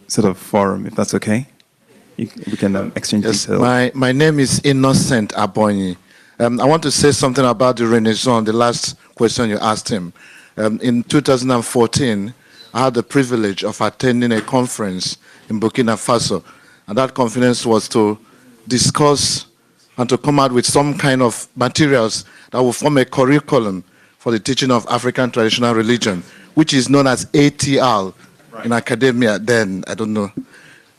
sort of forum, if that's okay. We can exchange details. My name is Innocent Abonyi. I want to say something about the Renaissance, the last question you asked him. In 2014, I had the privilege of attending a conference in Burkina Faso. And that conference was to discuss and to come out with some kind of materials that will form a curriculum for the teaching of African traditional religion, which is known as ATR in academia then, I don't know.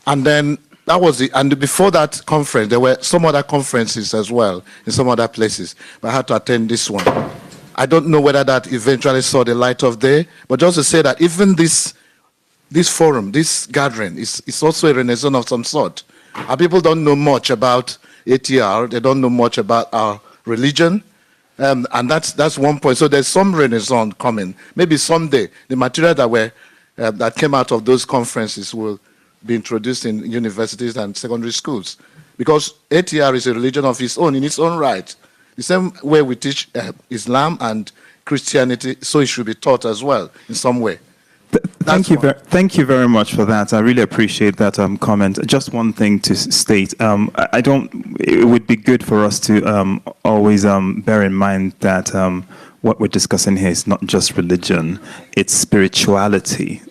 And then that was the, and before that conference, there were some other conferences as well in some other places, but I had to attend this one. I don't know whether that eventually saw the light of day, but just to say that even this forum, this gathering, is also a renaissance of some sort. Our people don't know much about ATR, they don't know much about our religion, and that's one point. So there's some renaissance coming. Maybe someday the material that came out of those conferences will be introduced in universities and secondary schools, because ATR is a religion of its own in its own right. The same way we teach Islam and Christianity, so it should be taught as well in some way. Thank you very much for that. I really appreciate that comment. Just one thing to state. It would be good for us to always bear in mind that what we're discussing here is not just religion, it's spirituality,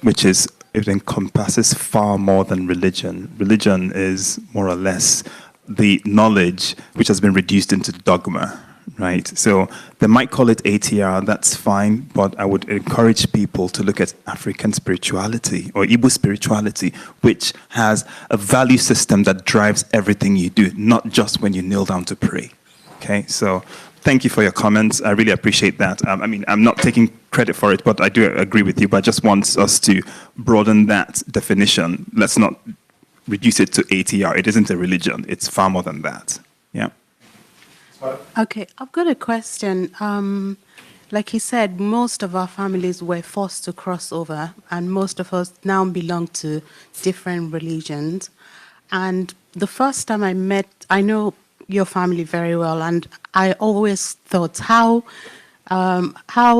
it encompasses far more than religion. Religion is more or less the knowledge which has been reduced into dogma, right? So they might call it ATR, that's fine, but I would encourage people to look at African spirituality or Igbo spirituality, which has a value system that drives everything you do, not just when you kneel down to pray, okay? So thank you for your comments. I really appreciate that. I mean, I'm not taking credit for it, but I do agree with you, but I just want us to broaden that definition. Let's not reduce it to ATR. It isn't a religion. It's far more than that. Yeah. Okay, I've got a question. Like he said, most of our families were forced to cross over, and most of us now belong to different religions. And the first time I know your family very well, and I always thought, how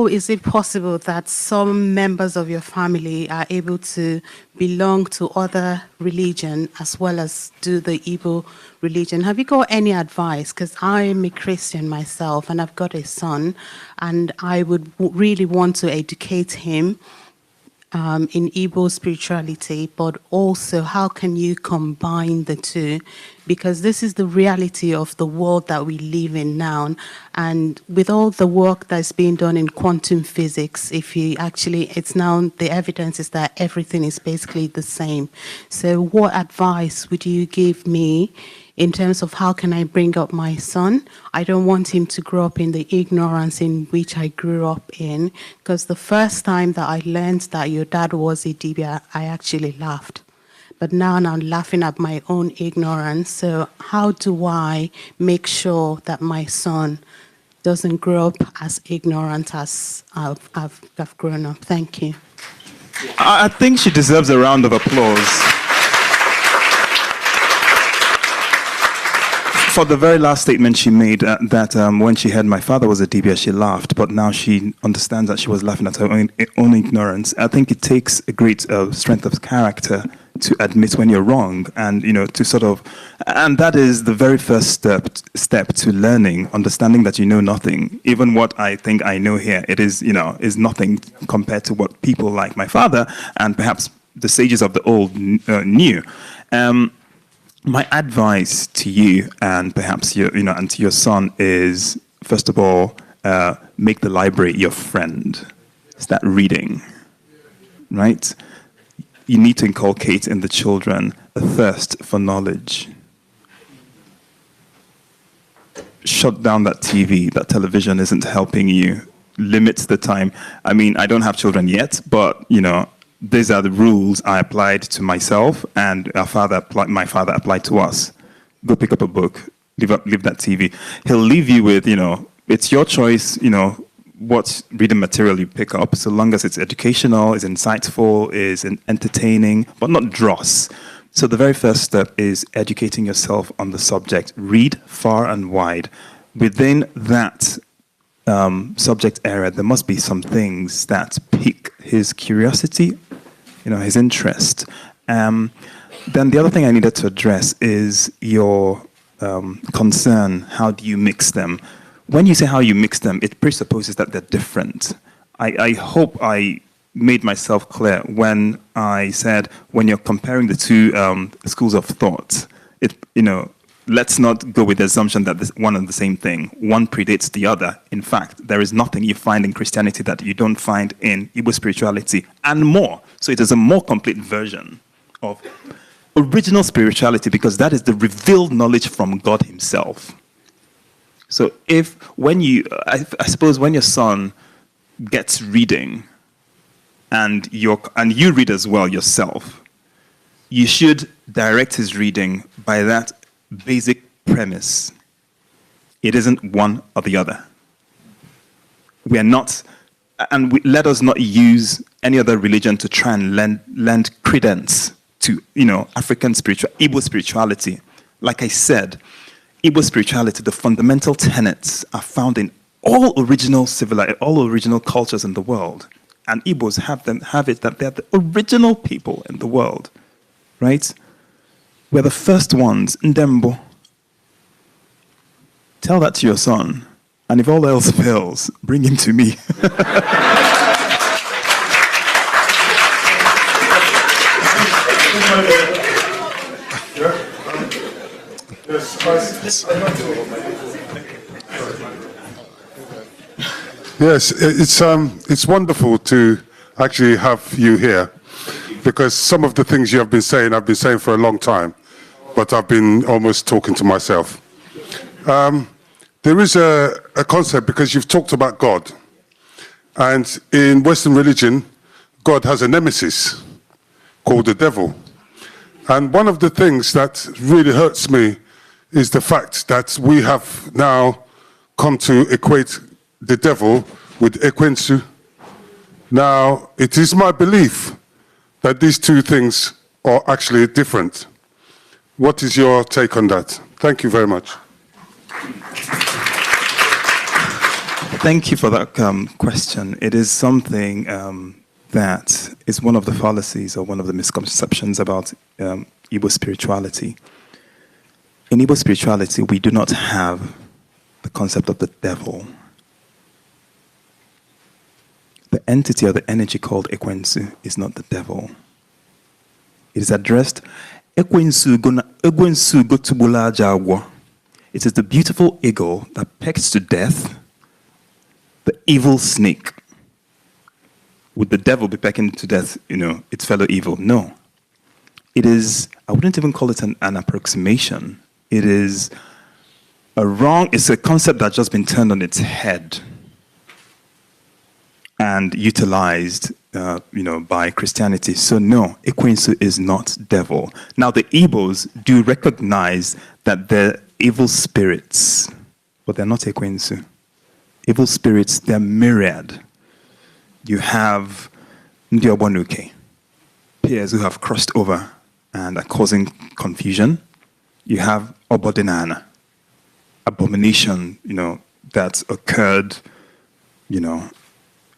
is it possible that some members of your family are able to belong to other religion as well as do the Igbo religion? Have you got any advice? Because I'm a Christian myself, and I've got a son, and I would really want to educate him in Igbo spirituality, but also how can you combine the two? Because this is the reality of the world that we live in now. And with all the work that's being done in quantum physics, it's now the evidence is that everything is basically the same. So what advice would you give me in terms of how can I bring up my son? I don't want him to grow up in the ignorance in which I grew up in, because the first time that I learned that your dad was a Dibia, I actually laughed. But now I'm laughing at my own ignorance. So how do I make sure that my son doesn't grow up as ignorant as I've grown up? Thank you. I think she deserves a round of applause. For the very last statement she made, that when she heard my father was a Dibia, she laughed, but now she understands that she was laughing at her own ignorance. I think it takes a great strength of character to admit when you're wrong, and and that is the very first step to learning, understanding that you know nothing. Even what I think I know here, it is nothing compared to what people like my father and perhaps the sages of the old knew. My advice to you and perhaps and to your son is, first of all, make the library your friend. Start reading, right? You need to inculcate in the children a thirst for knowledge. Shut down that TV. That television isn't helping you. Limit the time. I mean, I don't have children yet, but these are the rules I applied to myself, and my father applied to us. Go pick up a book, leave that TV. He'll leave you with, it's your choice, what reading material you pick up, so long as it's educational, is insightful, is entertaining, but not dross. So the very first step is educating yourself on the subject. Read far and wide. Within that subject area, there must be some things that pique his curiosity his interest. Then the other thing I needed to address is your concern. How do you mix them? When you say how you mix them, it presupposes that they're different. I hope I made myself clear when I said when you're comparing the two schools of thought, let's not go with the assumption that this one and the same thing. One predates the other. In fact, there is nothing you find in Christianity that you don't find in Igbo spirituality and more. So it is a more complete version of original spirituality because that is the revealed knowledge from God himself. So I suppose when your son gets reading and you read as well yourself, you should direct his reading by that basic premise. It isn't one or the other. We are not, let us not use any other religion to try and lend credence to, African Igbo spirituality. Like I said, Igbo spirituality, the fundamental tenets are found in all original cultures in the world. And Igbos have it that they're the original people in the world, right? We're the first ones, Ndembo. Tell that to your son, and if all else fails, bring him to me. Yes, it's wonderful to actually have you here, because some of the things you have been saying, I've been saying for a long time, but I've been almost talking to myself. There is a concept, because you've talked about God, and in Western religion, God has a nemesis called the devil. And one of the things that really hurts me is the fact that we have now come to equate the devil with Ekwensu. Now, it is my belief that these two things are actually different. What is your take on that? Thank you very much. Thank you for that question. It is something that is one of the fallacies or one of the misconceptions about Igbo spirituality. In Igbo spirituality, we do not have the concept of the devil. The entity or the energy called Ekwensu is not the devil. It is addressed, Ekwensu gotubula jagwo. It is the beautiful eagle that pecks to death the evil snake. Would the devil be pecking to death, its fellow evil? No. It is, I wouldn't even call it an approximation. It is it's a concept that's just been turned on its head and utilized, by Christianity. So no, Ekwensu is not devil. Now the Igbos do recognize that they're evil spirits, but they're not Ekwensu. Evil spirits, they're myriad. You have Ndi Ogbonuke, peers who have crossed over and are causing confusion. You have Obodinana, abomination, that occurred,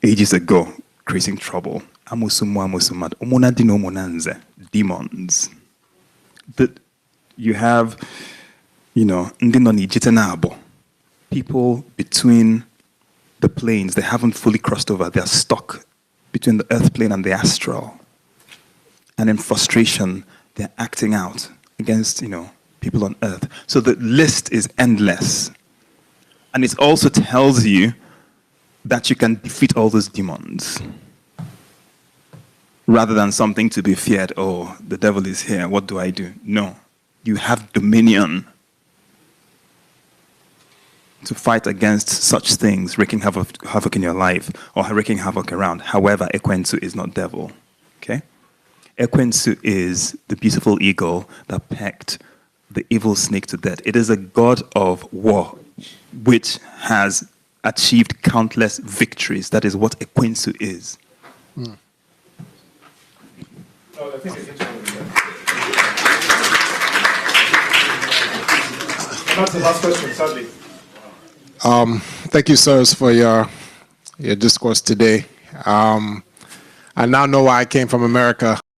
ages ago, creating trouble. Demons. That you have, people between the planes, they haven't fully crossed over. They're stuck between the earth plane and the astral. And in frustration, they're acting out against, people on earth. So the list is endless. And it also tells you that you can defeat all those demons. Rather than something to be feared, oh, the devil is here, what do I do? No. You have dominion to fight against such things, wreaking havoc in your life, or wreaking havoc around. However, Ekwensu is not devil. Okay? Ekwensu is the beautiful eagle that pecked the evil snake to death. It is a god of war, which has achieved countless victories. That is what Ekwensu is. Mm. That's the last question, sadly. Thank you, sirs, for your discourse today. I now know why I came from America